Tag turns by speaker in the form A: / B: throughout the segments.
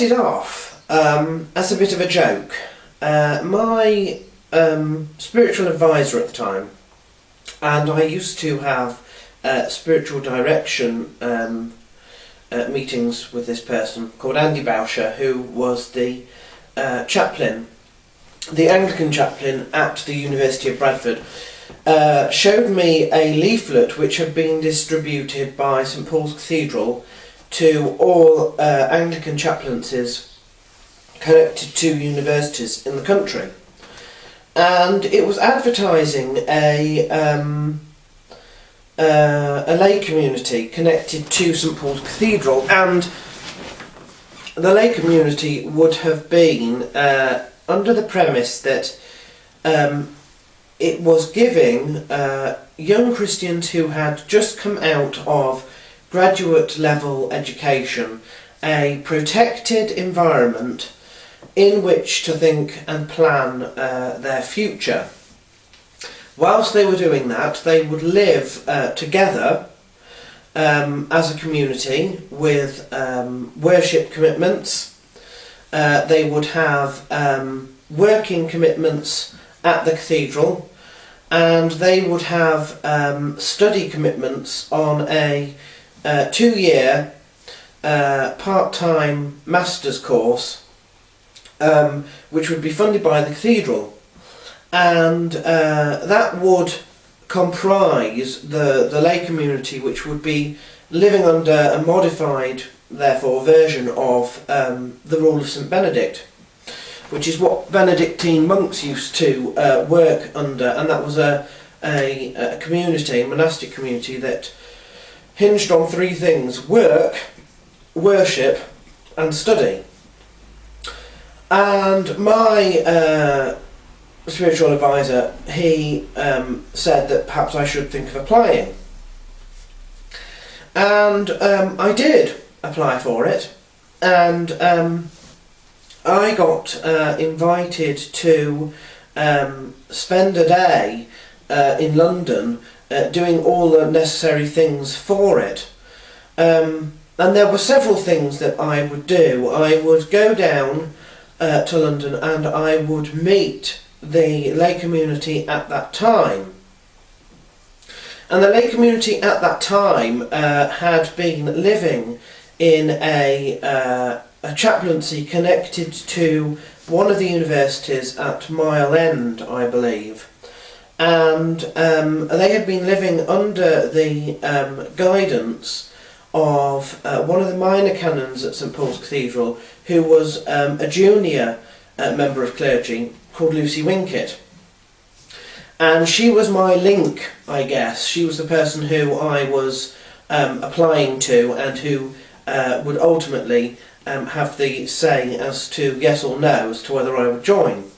A: started off as a bit of a joke. My spiritual advisor at the time, and I used to have spiritual direction meetings with this person called Andy Boucher, who was the chaplain, the Anglican chaplain at the University of Bradford, showed me a leaflet which had been distributed by St Paul's Cathedral to all Anglican chaplaincies connected to universities in the country, and it was advertising a lay community connected to St Paul's Cathedral, and the lay community would have been under the premise that it was giving young Christians who had just come out of graduate level education a protected environment in which to think and plan their future. Whilst they were doing that, they would live together as a community with worship commitments. They would have working commitments at the cathedral, and they would have study commitments on a 2-year part-time master's course, which would be funded by the cathedral, and that would comprise the lay community, which would be living under a modified, therefore, version of the rule of St Benedict, which is what Benedictine monks used to work under, and that was a community, a monastic community that hinged on 3 things: work, worship and study. And my spiritual advisor, he said that perhaps I should think of applying, and I did apply for it, and I got invited to spend a day in London doing all the necessary things for it. And there were several things that I would do. I would go down to London and I would meet the lay community at that time. And the lay community at that time had been living in a chaplaincy connected to one of the universities at Mile End, I believe. And they had been living under the guidance of one of the minor canons at St Paul's Cathedral, who was a junior member of clergy called Lucy Winkett. And she was my link, I guess. She was the person who I was applying to, and who would ultimately have the say as to yes or no as to whether I would join.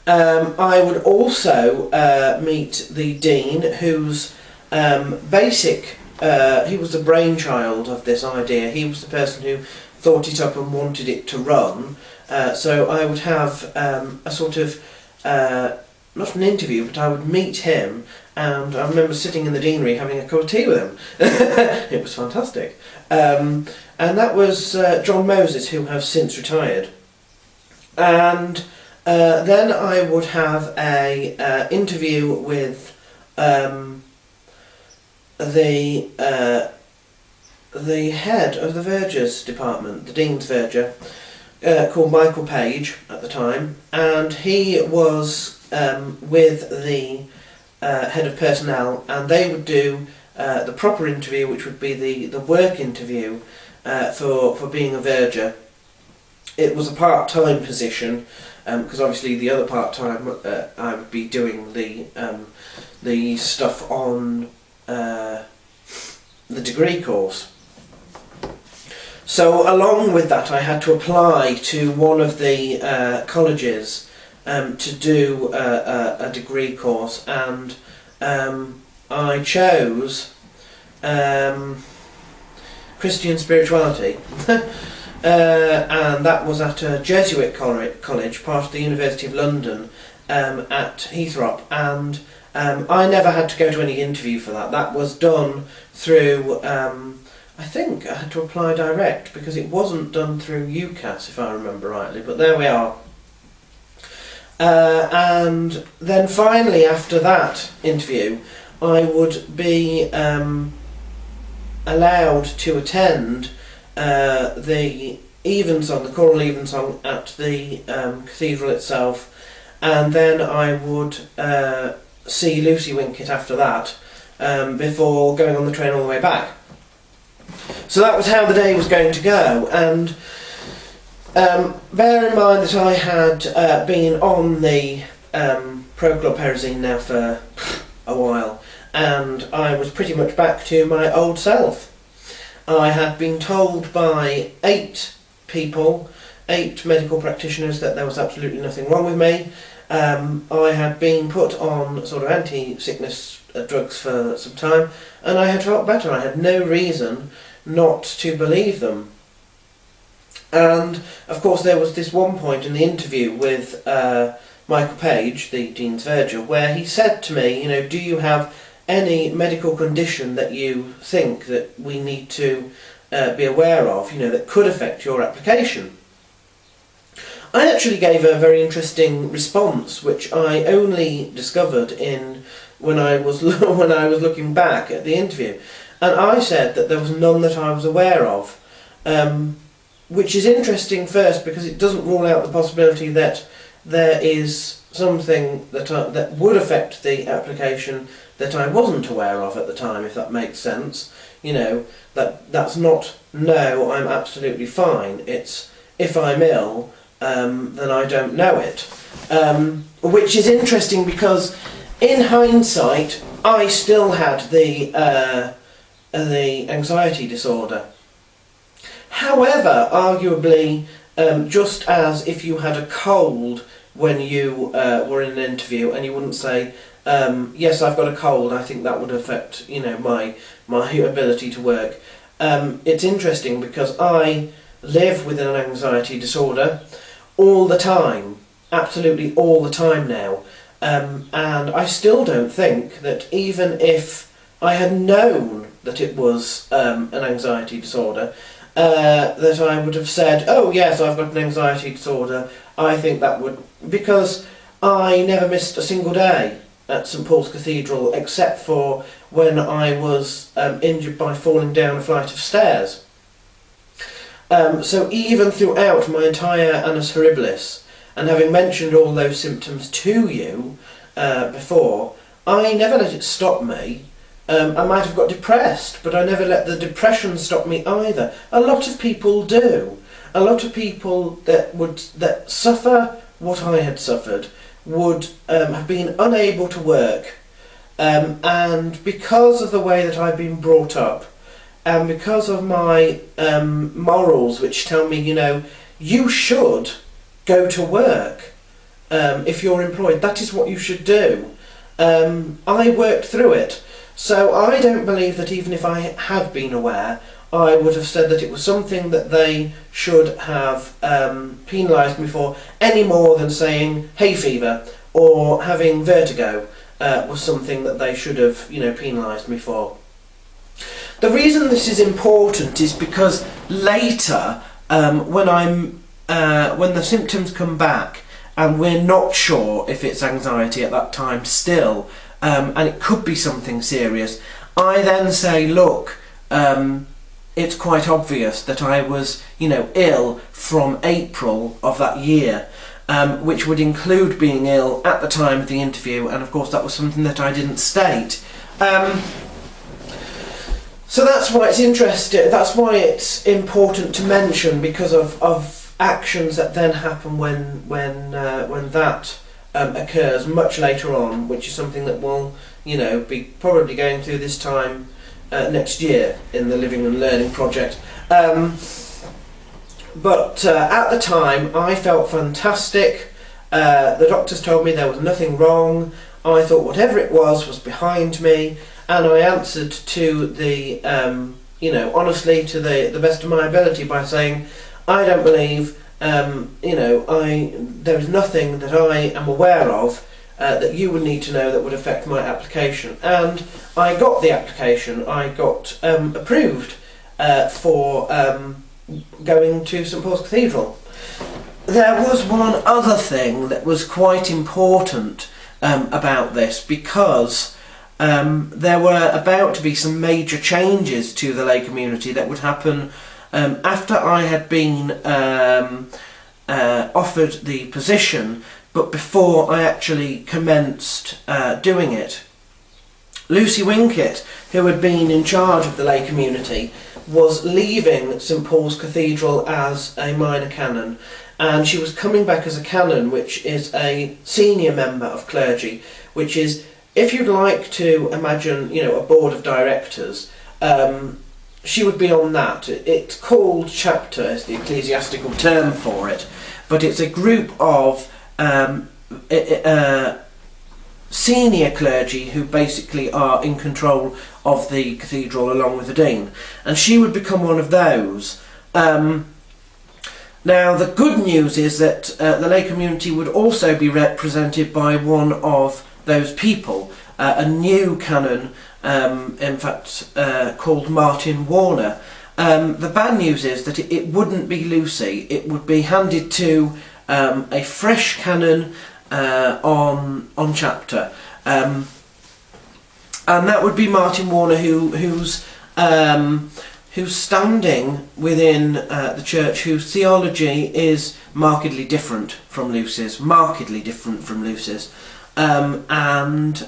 A: I would also meet the dean, whose he was the brainchild of this idea. He was the person who thought it up and wanted it to run. So I would have a sort of, not an interview, but I would meet him, and I remember sitting in the deanery having a cup of tea with him. It was fantastic. And that was John Moses, who has since retired. And then I would have a interview with the head of the Vergers department, the Dean's Verger, called Michael Page at the time, and he was with the head of personnel, and they would do the proper interview, which would be the work interview for being a verger. It was a part-time position, because obviously the other part-time I would be doing the stuff on the degree course. So along with that, I had to apply to one of the colleges to do a degree course, and I chose Christian spirituality. And that was at a Jesuit college, part of the University of London, at Heathrop, and I never had to go to any interview for that. That was done through I think I had to apply direct because it wasn't done through UCAS, if I remember rightly, but there we are. And then finally, after that interview, I would be allowed to attend the evensong, the choral evensong at the cathedral itself, and then I would see Lucy Winkett after that, before going on the train all the way back. So that was how the day was going to go, and bear in mind that I had been on the Pro Club Heresy now for a while, and I was pretty much back to my old self. I had been told by 8 people, 8 medical practitioners, that there was absolutely nothing wrong with me. I had been put on sort of anti-sickness drugs for some time, and I had felt better. I had no reason not to believe them. And of course there was this one point in the interview with Michael Page, the Dean's Virgil, where he said to me, you know, do you have any medical condition that you think that we need to be aware of, you know, that could affect your application? I actually gave a very interesting response, which I only discovered when I was looking back at the interview, and I said that there was none that I was aware of, which is interesting first because it doesn't rule out the possibility that there is something that would affect the application that I wasn't aware of at the time, if that makes sense. You know, that's not, no, I'm absolutely fine. It's, if I'm ill, then I don't know it. Which is interesting because in hindsight, I still had the anxiety disorder. However, arguably, just as if you had a cold when you were in an interview and you wouldn't say, yes, I've got a cold, I think that would affect, you know, my ability to work. It's interesting because I live with an anxiety disorder all the time, absolutely all the time now, and I still don't think that even if I had known that it was an anxiety disorder, that I would have said, oh yes, I've got an anxiety disorder. I think that would, because I never missed a single day at St Paul's Cathedral except for when I was injured by falling down a flight of stairs. So even throughout my entire Annus Horibilis, and having mentioned all those symptoms to you before, I never let it stop me. I might have got depressed, but I never let the depression stop me either. A lot of people do. A lot of people that suffer what I had suffered would have been unable to work, and because of the way that I've been brought up, and because of my morals, which tell me, you know, you should go to work if you're employed. That is what you should do. I worked through it. So I don't believe that even if I had been aware, I would have said that it was something that they should have penalised me for, any more than saying hay fever or having vertigo was something that they should have, you know, penalised me for. The reason this is important is because later, when the symptoms come back and we're not sure if it's anxiety at that time still, and it could be something serious, I then say, look, it's quite obvious that I was, you know, ill from April of that year, which would include being ill at the time of the interview, and of course that was something that I didn't state. So that's why it's interesting, that's why it's important to mention, because of actions that then happen when that occurs much later on, which is something that will, you know, be probably going through this time next year in the Living and Learning project. But at the time I felt fantastic. The doctors told me there was nothing wrong. I thought whatever it was behind me, and I answered to the, you know, honestly, to the best of my ability by saying, I don't believe, you know, there is nothing that I am aware of that you would need to know that would affect my application. And I got the application, I got approved for going to St Paul's Cathedral. There was one other thing that was quite important about this, because there were about to be some major changes to the lay community that would happen after I had been offered the position, but before I actually commenced doing it. Lucy Winkett, who had been in charge of the lay community, was leaving St Paul's Cathedral as a minor canon, and she was coming back as a canon, which is a senior member of clergy, which is, if you'd like to imagine, you know, a board of directors, she would be on that. It's called chapter, is the ecclesiastical term for it, but it's a group of senior clergy who basically are in control of the cathedral along with the dean, and she would become one of those. Now the good news is that the lay community would also be represented by one of those people, a new canon, in fact called Martin Warner. The bad news is that it wouldn't be Lucy, it would be handed to a fresh canon on chapter, and that would be Martin Warner, who's standing within the church, whose theology is markedly different from Lucy's, and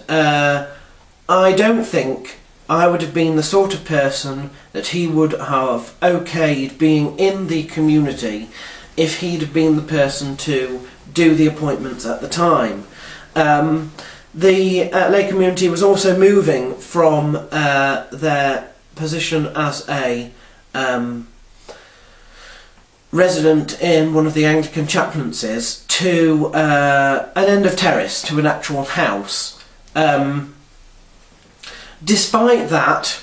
A: I don't think I would have been the sort of person that he would have okayed being in the community if he'd have been the person to do the appointments at the time. The lay community was also moving from their position as a resident in one of the Anglican chaplaincies to an end of terrace, to an actual house. Despite that,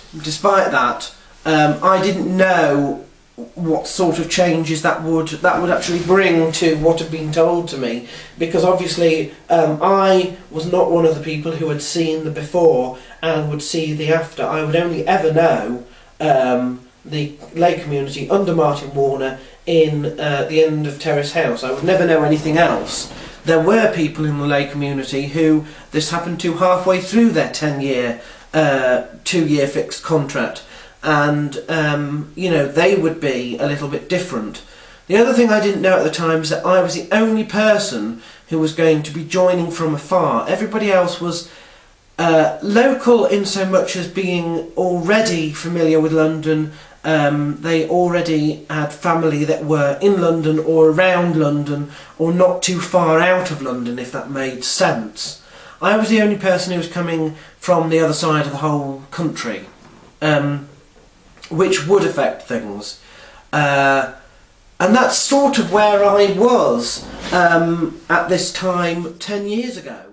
A: I didn't know what sort of changes that would actually bring to what had been told to me, because obviously I was not one of the people who had seen the before and would see the after. I would only ever know the lay community under Martin Warner in the end of terrace house. I would never know anything else. There were people in the lay community who this happened to halfway through their 10-year 2-year fixed contract, and you know, they would be a little bit different. The other thing I didn't know at the time is that I was the only person who was going to be joining from afar. Everybody else was local in so much as being already familiar with London. They already had family that were in London or around London or not too far out of London, if that made sense. I was the only person who was coming from the other side of the whole country, which would affect things. And that's sort of where I was at this time 10 years ago.